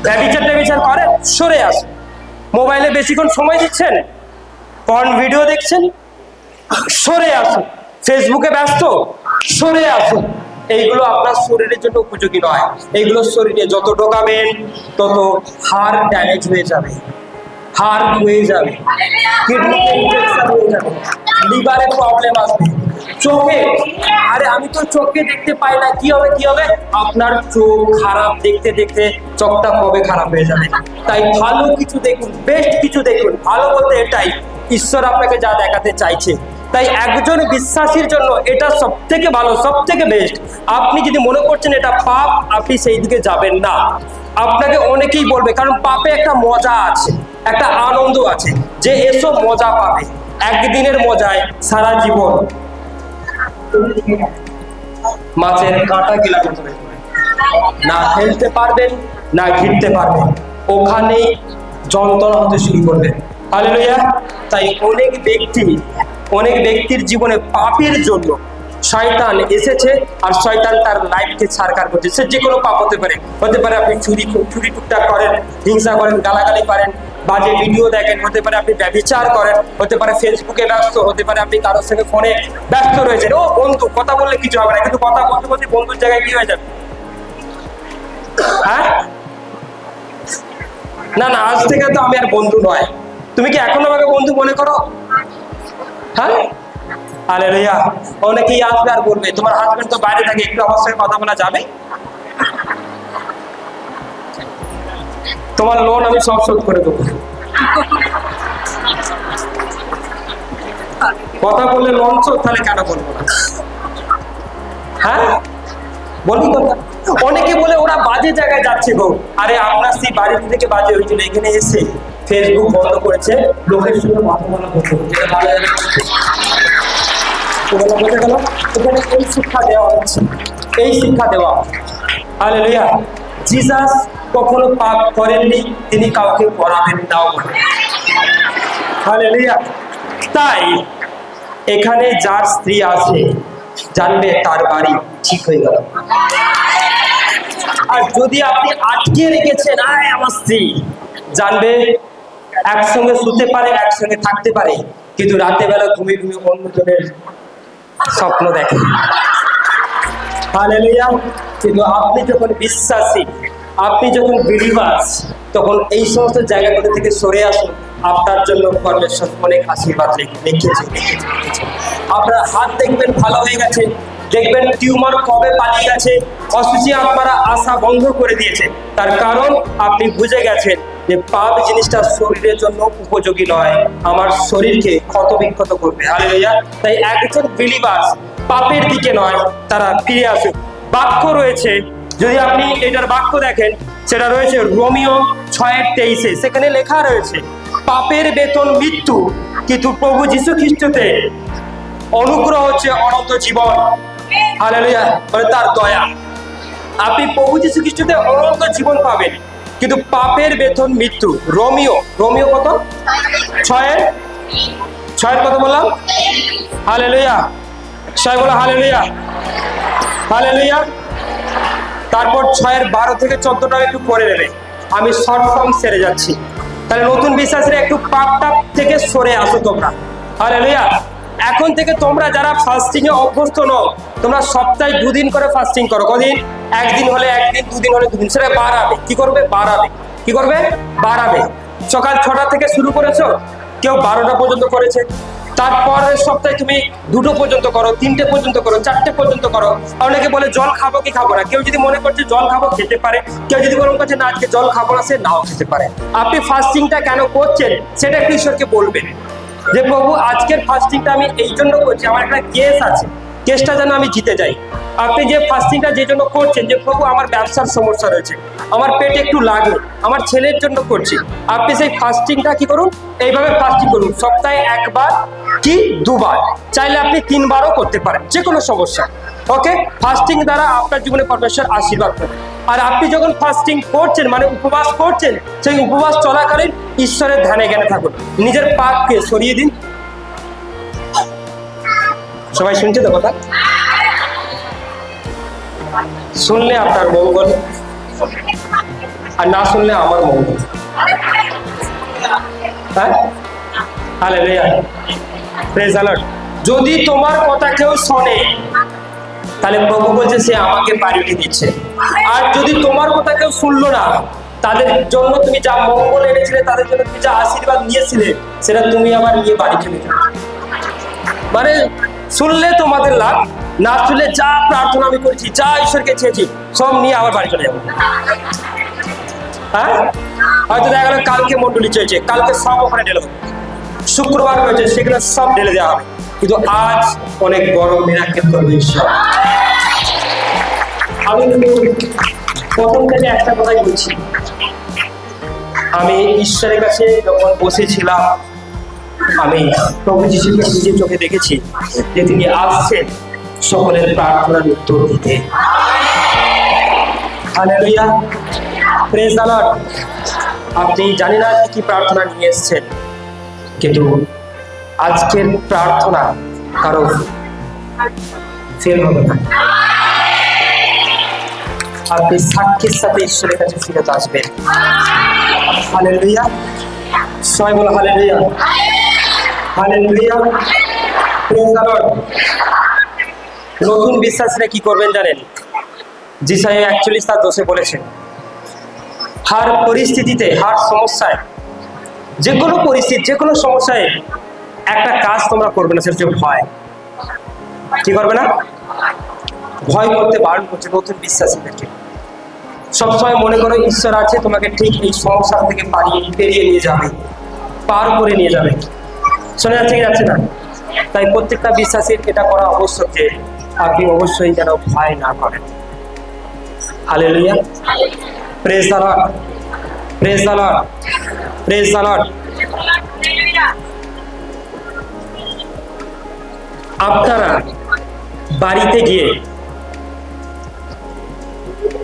ব্যভিচার ট্যাভিচার করেন, সরে আসুন। মোবাইলে বেশিক্ষণ সময় দিচ্ছেন, পর্ন ভিডিও দেখছেন, সরে আসুন। ফেসবুকে ব্যস্ত, সরে আসুন। এইগুলো আপনার শরীরের জন্য উপযোগী নয়। এইগুলো শরীরে যত ঢোকাবেন তত হাড় ড্যামেজ হয়ে যাবে, হাড় হয়ে যাবে, কিডনিতে ইনফেকশন হয়ে যাবে, লিভারে প্রবলেম আসবে, চোখে, আরে আমি তো চোখে দেখতে পাই না, কি হবে কি হবে? আপনার চোখ খারাপ, দেখতে দেখতে চোখটা কবে খারাপ হয়ে যাবে। তাই ভালো কিছু দেখুন, বেস্ট কিছু দেখুন। ভালো বলতে এটাই, ঈশ্বর আপনাকে যা দেখাতে চাইছে। তাই একজন বিশ্বাসীর জন্য এটা সব থেকে ভালো, সব থেকে বেস্ট। আপনি যদি মনে করছেন এটা পাপ, আপনি সেই দিকে যাবেন না। আপনাকে অনেকেই বলবে, কারণ পাপে একটা মজা আছে, একটা আনন্দ আছে, যে এসব মজা পাবে, একদিনের মজায় সারা জীবন মাছের কাঁটা গিলা করতে হবে। না ফেলতে পারবেন, না ঘিরতে পারবেন, ওখানেই যন্ত্রণা হতে শুরু করবে। হালেলুয়া। তাই অনেক ব্যক্তির জীবনে পাপের জন্য শয়তান এসেছে, আর শয়তান তার লাইফকে ছাড়কার করছে। সে যে কোনো পাপ হতে পারে। আপনি চুরি টুকটাক করেন, হিংসা করেন, গালাগালি করেন, বাজে ভিডিও দেখেন, হতে পারে আপনি ব্যভিচার করেন, হতে পারে ফেসবুকে ব্যস্ত, হতে পারে আপনি কারোর সঙ্গে ফোনে ব্যস্ত রয়েছেন। ও বন্ধু, কথা বললে কিছু হবে না, কিন্তু কথা বলতে বলতে বন্ধুর জায়গায় কি হয়ে যাবে? হ্যাঁ, না না, আজ থেকে তো আমি আর বন্ধু নয়। তুমি কি এখন আমাকে বন্ধু মনে করো? হ্যাঁ, হালেলুয়া। অনেকেই আসবে আর বলবে, তোমার হাজবেন্ড তো বাইরে থাকে, একটু আমার সঙ্গে কথা বলা যাবে? তোমার লোন আমি সব শোধ করে দেবো। কথা বললে লোন শোধ, তাহলে কেন বলবো না? হ্যাঁ, বলি কথা। অনেকে বলে ওরা বাজে জায়গায় যাচ্ছে গো। আরে আপনার সেই বাড়ি থেকে বাজে হয়েছিল, এখানে এসে ফেসবুক বন্ধ করেছে, লোকের সঙ্গে কথা বলা বন্ধ করেছে। এখানে এই শিক্ষা দেওয়া হচ্ছে, এই শিক্ষা দেওয়া। হালেলুয়া। জিসাস কখনো পাপ করেননি, তিনি কাউকে পড়াবেন নাও। হালেলুয়া। তাই এখানে যার স্ত্রী আছে, জানবে তার বাড়ি ঠিক হয়ে গেল। আর যদি আপনি আটকে রেখেছেন, আয় আমার স্ত্রী, জানবে একসঙ্গে শুতে পারে, একসঙ্গে থাকতে পারে, কিন্তু রাতে বেলা ঘুমিয়ে ঘুমিয়ে অন্যজনের স্বপ্ন দেখে। হালেলুয়া। কিন্তু আপনি যখন বিশ্বাসী, আপনি যখন বিলিভার্স, তখন এই সমস্ত জায়গাগুলো থেকে সরে আসুন। আপনার জন্য পরমেশ্বর অনেক আশীর্বাদ রেখেছে। আপনার হাত দেখবেন ভালো হয়ে গেছে, দেখবেন টিউমার কবে পালিয়ে গেছে, অসুচি আপনারা আশা বন্ধ করে দিয়েছে। তার কারণ আপনি বুঝে গেছেন যে পাপ জিনিসটা শরীরের জন্য উপযোগী নয়, আমার শরীরকে ক্ষত বিক্ষত করবে। হালেলুয়া। তাই একজন বিলিভার্স পাপের দিকে নয়, তারা ফিরে আসুক। বাক্য রয়েছে, যদি আপনি এটার বাক্য দেখেন, সেটা রয়েছে রোমিও 6:23। সেখানে লেখা রয়েছে, পাপের বেতন মৃত্যু, কিন্তু প্রভু যীশু খ্রিস্টতে অনুগ্রহ হচ্ছে অনন্ত জীবন। হালেলুয়া। মানে তার দয়া। আপনি প্রভু যীশু খ্রিস্টতে অনন্ত জীবন পাবেন, কিন্তু পাপের বেতন মৃত্যু। রোমিও কত? 6 কত বললাম? হালেলুয়া। 6 বলো হালেলুয়া। হালেলুয়া। তারপর 6:12 থেকে 14টা একটু পরে নেবে, আমি শর্ট ফর্ম সেরে যাচ্ছি। তাহলে নতুন বিশ্বাসীরা একটু পাপ থেকে সরে আসো তোমরা। হালেলুয়া। এখন থেকে তোমরা যারা ফাস্টিং এ অভ্যস্ত নও, তোমরা সপ্তাহে 2 দিন করে ফাস্টিং করো। কদিন? একদিন হলে একদিন, 2 দিন হলে 2 দিন। সেটা বাড়াবে। কি করবে? বাড়াবে। সকাল 6টা থেকে শুরু করেছো, কেউ 12টা পর্যন্ত করেছে। তারপরের সপ্তাহে তুমি 2টো পর্যন্ত করো, 3টে পর্যন্ত করো, 4টে পর্যন্ত করো। অনেকে বলে জল খাবো কি খাবো না। কেউ যদি মনে করছে জল খাবো, খেতে পারে। কেউ যদি মনে করছে না আজকে জল খাবো না, সে নাও খেতে পারে। আপনি ফাস্টিংটা কেন করছেন সেটা একটু ঈশ্বরকে বলবেন, যে প্রভু আজকের ফাস্টিংটা আমি এই জন্য করছি, আমার একটা কেস আছে, কেসটা যেন আমি জিতে যাই। আপনি যে ফাস্টিংটা যে জন্য করছেন, যে প্রভু আমার ব্যবসার সমস্যা রয়েছে, আমার পেটে একটু লাগে, আমার ছেলের জন্য করছি, আপনি সেই ফাস্টিংটা কি করুন? এইভাবে ফাস্টিং করুন, সপ্তাহে 1 বার কি 2 বার, চাইলে আপনি 3 বারও করতে পারেন, যে কোনো সমস্যা। ওকে, ফাস্টিং দ্বারা আপনার জীবনে পরমেশ্বর আশীর্বাদ করবে। আর আপনি যখন ফাস্টিং করছেন, মানে উপবাস করছেন, সেই উপবাস চলাকালীন ঈশ্বরের ধ্যানে জ্ঞানে থাকুন, নিজের পাপকে সরিয়ে দিন। সবাই শুনছে তো কথা? শুনলে আপনার মঙ্গল, আর না শুনলে আমার মঙ্গল। হ্যাঁ, হালেলুয়া, প্রেজ দ্য লর্ড। যদি তোমার কথা কেউ শোনে, তাহলে প্রভু বলছে সে আমাকে প্রায়োরিটি দিচ্ছে। আর যদি তোমার কথা কেউ শুনলো না, তাদের জন্য তুমি যা মঙ্গল এনেছিলে, তাদের জন্য তুমি যা আশীর্বাদ নিয়েছিলে, সেটা তুমি আবার নিয়ে বাড়ি চলে যাবে। মানে শুনলে তোমাদের লাভ, না শুনলে যা প্রার্থনা আমি করেছি, যা ঈশ্বরকে চেয়েছি, সব নিয়ে আবার বাড়ি চলে যাবো। হ্যাঁ, হয়তো দেখা গেল কালকে মন্ডলী চেয়েছে, কালকে সব ওখানে ঢেলে হবে। শুক্রবার হয়েছে, সেগুলো সব ঢেলে দেওয়া হবে। কিন্তু আজ অনেক বড় মিরাকেল করবে ঈশ্বর। আমি প্রথম থেকে একটা কথাই বলছি, আমি ঈশ্বরের কাছে যখন বসেছিলাম, আমি প্রভু যিশুকে নিজের চোখে দেখেছি যে তিনি আসছেন সকলের প্রার্থনার উত্তর দিতে। Hallelujah, praise the Lord. আপনি জানি না কি প্রার্থনা নিয়ে এসেছেন, কিন্তু আজকের প্রার্থনা কারো ফেল হবে না। আপনি সাক্ষীর সাথে ঈশ্বরের কাছে ফিরত আসবেন। হালেলুয়া, সবাই বলো hallelujah, hallelujah, praise the Lord. নতুন বিশ্বাসীরা কি করবেন জানেন? যিশায়া 41:10 বলেছেন, হার পরিস্থিতিতে, হার সমস্যায়, যে কোনো পরিস্থিতি, যে কোনো সমস্যায় একটা কাজ তোমরা করবে না, সেটা হচ্ছে ভয়। কি করবে না? ভয় করতে বারণ করছে নতুন বিশ্বাসীদেরকে। সবসময় মনে করো ঈশ্বর আছে, তোমাকে ঠিক এই সমস্যা থেকে পেরিয়ে নিয়ে যাবে, পার করে নিয়ে যাবে। শোনা যাচ্ছে কি যাচ্ছে না? তাই প্রত্যেকটা বিশ্বাসীর এটা করা আবশ্যক যে আপনি অবশ্যই যেন ভয় না করেন। Hallelujah, praise the Lord, praise the Lord, praise the Lord. আপনারা বাড়িতে গিয়ে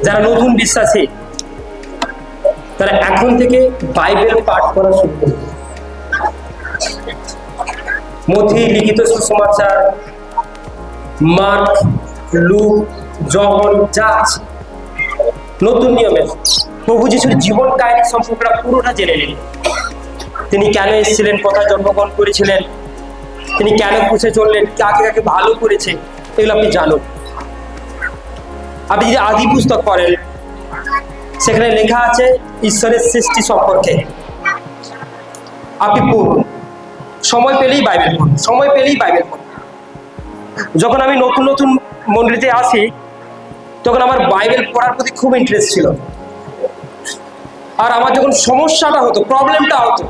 যারা নতুন বিশ্বাসী, তারা এখন থেকে বাইবেল পাঠ করা শুরু করবে। মথি, লিখিত সুসমাচার, মার্ক, লুক, জন, যা আছে নতুন নিয়মে প্রভু যিশুর জীবন কাহিনী সম্পর্কে পুরোটা জেনে নিন। তিনি কেন এসেছিলেন, কোথায় জন্মগ্রহণ করেছিলেন, তিনি কেন পুষে চললেন, কাকে কাকে ভালো করেছে, এগুলো আপনি জানুন। আপনি যদি আদি পুস্তক পড়েন, সেখানে লেখা আছে ঈশ্বরের সৃষ্টি সম্পর্কে। আপনি পড়ুন, সময় পেলেই বাইবেল পড়ুন, সময় পেলেই বাইবেল পড়ুন। যখন আমি নতুন নতুন মন্দিরে আসি, তখন আমার বাইবেল পড়ার প্রতি খুব ইন্টারেস্ট ছিল। আর আমার যখন সমস্যাটা হতো, প্রবলেমটা হতো,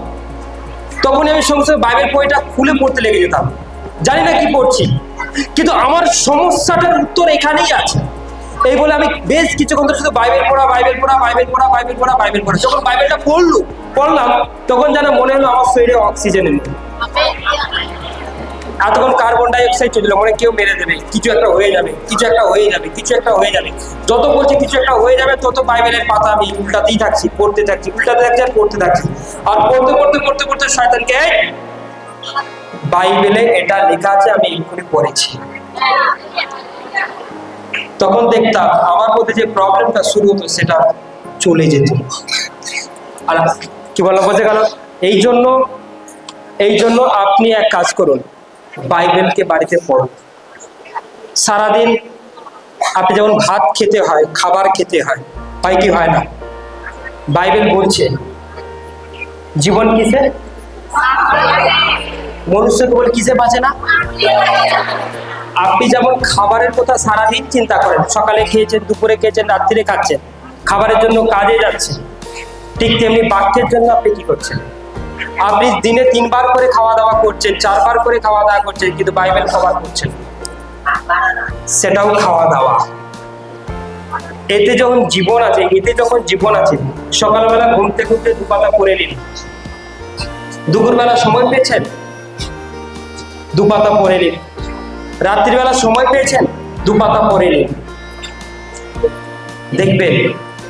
তখনই আমি সঙ্গে সঙ্গে বাইবেল বইটা খুলে পড়তে লেগে যেতাম। জানি না কি পড়ছি, কিন্তু আমার সমস্যাটার উত্তর এখানেই আছে। এই বলে আমি বেশ কিছুক্ষণ ধরে শুধু বাইবেল পড়া, বাইবেল পড়া, বাইবেল পড়া, বাইবেল পড়া, বাইবেল পড়া। যখন বাইবেলটা পড়লাম, তখন যেন মনে হলো আমার শরীরে অক্সিজেন নেই। এতক্ষণ কার্বন ডাই অক্সাইড চলছিল, মনে কেউ মেরে দেবে, কিছু একটা হয়ে যাবে, কিছু একটা হয়ে যাবে, কিছু একটা হয়ে যাবে। যত বলছে কিছু একটা হয়ে যাবে, তত বাইবেলের পাতা আমি উল্টাতেই থাকছি, পড়তে থাকছি, উল্টাতে থাকছি আর পড়তে থাকছি। আর পড়তে পড়তে পড়তে পড়তে শয়তানকে, বাইবেলে এটা লেখা আছে, আমি এক্ষুনি পড়েছি। তখন দেখতাম আমার মধ্যে যে প্রবলেমটা শুরু হতো সেটা চলে যেত। আর কি বললাম, বোঝা গেল? এই জন্য আপনি এক কাজ করুন, বাইবেলকে বাড়িতে পড়ুন। সারাদিন আপনি যেমন ভাত খেতে হয়, খাবার খেতে হয়, হয় কি হয় না? বাইবেল বলছে জীবন কিসে, মনুষ্য কেবল কিসে বাঁচে না? আপনি যেমন খাবারের কথা সারাদিন চিন্তা করেন, সকালে খেয়েছেন, দুপুরে খেয়েছেন, রাত্রিরে খাচ্ছেন, খাবারের জন্য কাজে যাচ্ছেন, ঠিক তেমনি বাক্যের জন্য আপনি কি করছেন? আপনি দিনে 3 বার করে খাওয়া দাওয়া করছেন, 4 বার করে খাওয়া দাওয়া করছেন, কিন্তু বাইবেল খাবার করছেন, সেটাও খাওয়া দাওয়া। এতে যখন জীবন আছে, সকালবেলা ঘুমতে ঘুমতে 2 পাতা পড়ে নিন। দুপুরবেলা সময় পেয়েছেন, 2 পাতা পড়ে নিন। রাত্রিবেলা সময় পেয়েছেন, 2 পাতা পড়ে নিন। দেখবেন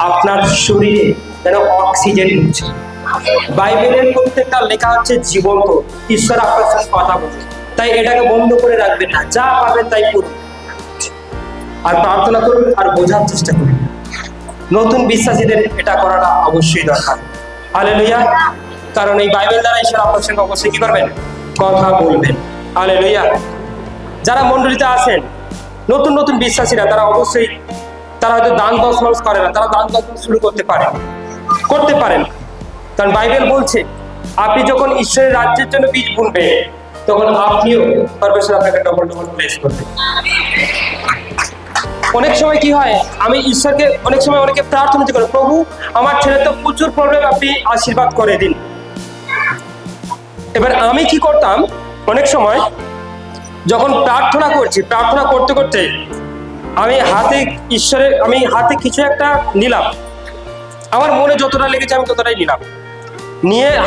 আপনার শরীরে যেন অক্সিজেন ঢুকছে। বাইবেলের প্রত্যেকটা লেখা হচ্ছে জীবন্ত, ঈশ্বর আপনার সাথে কথা বলছে। তাই এটাকে বন্ধ করে রাখবেন না, যা পাবেন তাই করুন, আর প্রার্থনা করুন, আর বোঝার চেষ্টা করুন। নতুন বিশ্বাসীদের এটা করাটা অবশ্যই দরকার। হালেলুয়া, কারণ এই বাইবেল দ্বারা ঈশ্বর আপনার সঙ্গে অবশ্যই কি করবেন, কথা বলবেন। হালেলুয়া। যারা মণ্ডলীতে আছেন নতুন নতুন বিশ্বাসীরা, তারা হয়তো দান দশমাংশ করে না, তারা দান দশমাংশ শুরু করতে পারেন। কারণ বাইবেল বলছে আপনি যখন ঈশ্বরের রাজ্যের জন্য বীজ বুনবেন, তখন আপনিও পরমেশ্বর আপনাকে ডবল ডবল প্লেস করবে। অনেক সময় কি হয়, আমি ঈশ্বরকে অনেক সময় অনেকে প্রার্থনা করি, প্রভু আমার ছেলে তো প্রচুর প্রবলেম, আপনি আশীর্বাদ করে দিন। এবার আমি কি করতাম, অনেক সময় যখন প্রার্থনা করতে করতে আমি হাতে কিছু একটা নিলাম, আমার মনে যতটা লেগেছে আমি ততটাই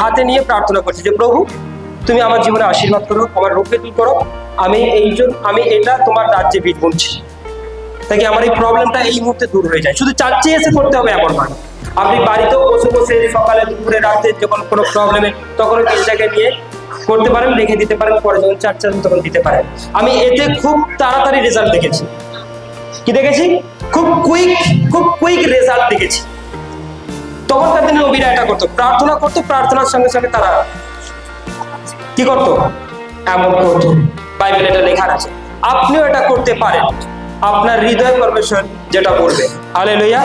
হাতে নিয়ে প্রার্থনা করছি যে প্রভু তুমি আমার জীবনে আশীর্বাদ করো, আমার রোগকে দূর করো, আমি এটা তোমার রাজ্যে বীজ বুনছি। তাকে আমার এই প্রবলেমটা এই মুহূর্তে দূর হয়ে যায়। শুধু চার্চে এসে করতে হবে এমন নয়, আপনি বাড়িতেও বসে বসে সকালে দুপুরে রাতে যখন কোনো প্রবলেমে তখন গির্জাকে নিয়ে করতে পারেন, রেখে দিতে পারেন, পরে যখন চার্চে আসবেন তখন দিতে পারেন। আমি এতে খুব তাড়াতাড়ি রেজাল্ট দেখেছি। কি দেখেছি? খুব কুইক রেজাল্ট দেখেছি। তখনকার দিনে নবীরা এটা করতো, প্রার্থনা করতো, প্রার্থনার সঙ্গে সঙ্গে তারা কি করতো? এমন করতো। বাইবেলে এটা লেখা আছে, আপনিও এটা করতে পারেন। আপনার হৃদয় পরমেশ্বর যেটা বলবে। হালেলুয়া।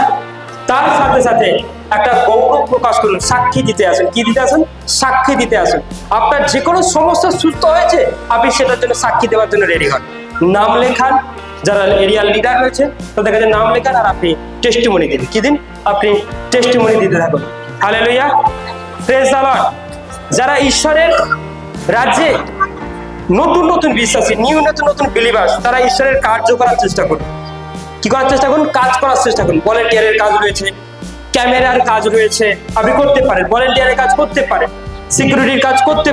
তার সাথে সাথে একটা গৌরব প্রকাশ করুন, সাক্ষী দিতে আসুন। কি দিতে আসুন? সাক্ষী দিতে আসুন। আপনার যে কোনো সমস্যা সুস্থ হয়েছে, আপনি সেটার জন্য সাক্ষী দেওয়ার জন্য রেডি হন। নাম লেখান, যারা এরিয়ার লিডার রয়েছে তাদের কাছে নাম লেখান, আর আপনি টেস্টিমনি দিন। কি দিন? আপনি টেস্টিমনি দিতে থাকুন। Hallelujah, praise the Lord. যারা ঈশ্বরের রাজ্যে নতুন বিশ্বাসী, নতুন বিলিভার্স, তারা ঈশ্বরের কার্য করার চেষ্টা করুন। কি করার চেষ্টা করুন? কাজ করার চেষ্টা করুন। ভলেন্টিয়ারের কাজ রয়েছে, ক্যামেরার কাজ রয়েছে, আপনি করতে পারেন। ভলেন্টিয়ারের কাজ করতে পারেন, সিকিউরিটির কাজ করতে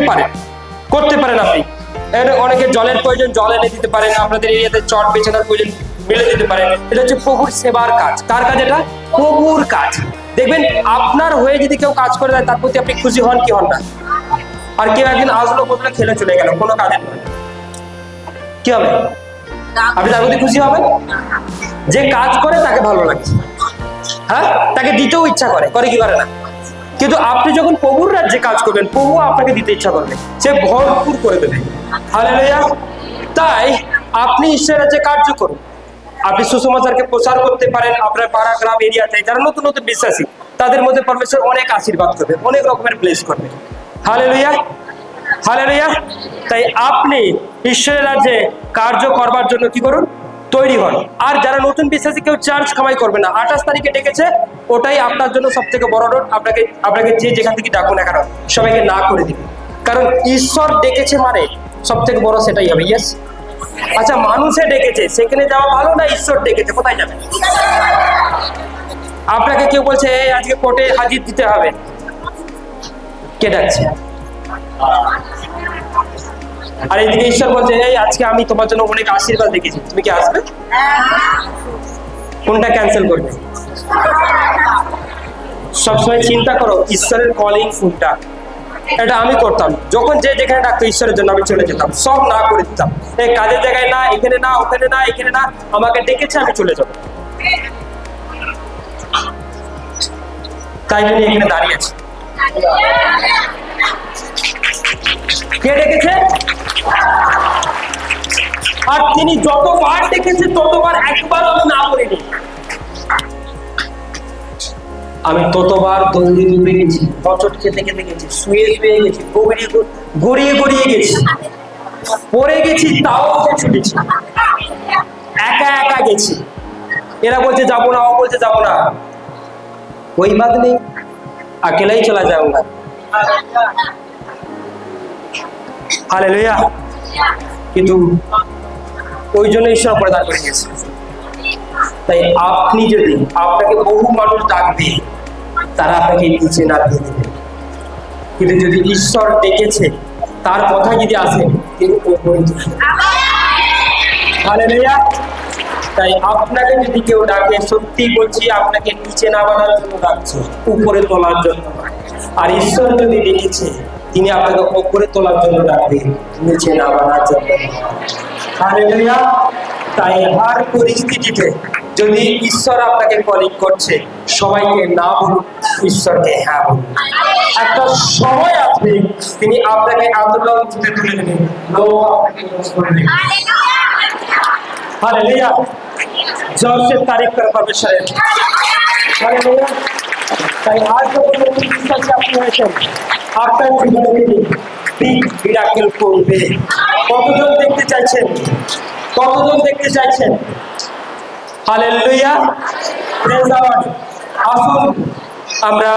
পারেন আপনি। অনেকের জলের প্রয়োজন, জল এনে দিতে পারেন। আপনাদের এরিয়াতে চট বেছানোর প্রয়োজন, মিলে দিতে পারেন। এটা হচ্ছে প্রভুর সেবার কাজ। কার কাজ এটা? প্রভুর কাজ। দেখবেন আপনার হয়ে যদি কেউ কাজ করে দেয়, তার প্রতি আপনি খুশি হন কি হন না? আর কেউ একদিন আসলো, বদলে খেলে চলে গেল, কোনো কাজের নয়, কি হবে? আপনি তার প্রতি খুশি হবেন? যে কাজ করে তাকে ভালো লাগে, হ্যাঁ, তাকে দিতেও ইচ্ছা করে কি করে না? কিন্তু আপনি যখন প্রভুর রাজ্যে কাজ করবেন, প্রভু আপনাকে দিতে ইচ্ছা করবে, সে ভরপুর করে দেবে। হালেলুয়া। তাই আপনি ঈশ্বরের রাজ্যে কার্য করুন। আপনি সুসমাচারকে প্রচার করতে পারেন আপনার পাড়া গ্রাম এরিয়াতে। যারা নতুন বিশ্বাসী, তাদের মধ্যে পরমেশ্বর অনেক আশীর্বাদ করবে, অনেক রকমের ব্লেস করবে। Hallelujah, hallelujah. তাই আপনি ঈশ্বরের রাজ্যে কার্য করবার জন্য কি করুন? তৈরি হন। আর যারা নতুন বিশ্বাসী, কেউ চার্জ কামাই করবে না। 28 তারিখে ডেকেছে, ওটাই আপনার জন্য সব থেকে বড় রোড। আপনাকে যে যেখান থেকে ডাকুন না কেন, সবাইকে না করে দিন। কারণ ঈশ্বর ডেকেছে মানে সব থেকে বড় সেটাই হবে। ইয়েস। আচ্ছা, মানুষে ডেকেছে, সেখানে যাওয়া ভালো না ঈশ্বর ডেকেছে? কোথায় যাবে? আপনাকে কেউ বলছে আজকে কোর্টে হাজির দিতে হবে, কে ডাকছে? আর এইদিকে ঈশ্বর বলছে, এই আজকে আমি তোমার জন্য অনেক আশীর্বাদ দেখেছি, তুমি কি আসবে? কোনটা ক্যান্সেল করবে? সবসময় চিন্তা করো ঈশ্বরের কলিং কোনটা। এটা আমি করতাম, যখন যে যেখানে ডাকতো ঈশ্বরের জন্য আমি চলে যেতাম, সব না করে দিতাম। এই কাজের জায়গায় না, এখানে না, ওখানে না, এখানে না, আমাকে ডেকেছে আমি চলে যাবো। তাই জন্য এখানে দাঁড়িয়ে আছি। কে ডেকেছে? আর তিনি যতবার ডেকেছে ততবার একবার আমি না করিনি। আমি ততবার দৌড়ে গেছি, বচট খেতে গেছি, শুয়ে গেছি, গড়িয়ে গেছি, পড়ে গেছি, তাও ছুটেছি, একা গেছি। এরা বলছে যাবো না, ও বলছে যাবো না, ওই বাদ নেই, अकेला ही चला जाऊंगा। हालेलुया। কিন্তু ওই জন্য ঈশ্বর প্রদান করে দিয়েছে। তাই আপনি যদি, আপনাকে বহু মানুষ ডাকবে, তারা আপনাকে নিচে নামিয়ে দেবে, কিন্তু যদি ঈশ্বর ডেকেছে, তার কথা যদি আসে, তিনি উপরে তুলবেন। হালেলুয়া। তাই আপনাকে যদি কেউ ডাকে, সত্যি বলছি, আপনাকে নিচে নামানোর জন্য ডাকছে, উপরে তোলার জন্য। আর ঈশ্বর যদি ডেকেছে, তিনি আপনাকে উপরে তোলার জন্য ডাকবেন, নিচে নামানোর জন্য। হালেলুয়া। তাই হার পরিস্থিতিতে যদি ঈশ্বর আপনাকে কলিং করছে, সবাইকে না বলুন, ঈশ্বরকে হ্যাঁ বলুন। একটা সময় আসবে, তিনি আপনাকে আন্দোলন তুলে দেবেন, লোক আপনাকে করবে। हालेलुया। जोर से तारीफ कर परमेश्वर। हालेलुया। তাই আজ যখন বিশ্বাসী আপনি হয়েছেন, আপনার জীবনে তিনি বিগ মিরাকেল করবে। কতজন দেখতে চাইছেন? কতজন দেখতে চাইছেন? হালেলুয়া। Praise the Lord. আসুন আমরা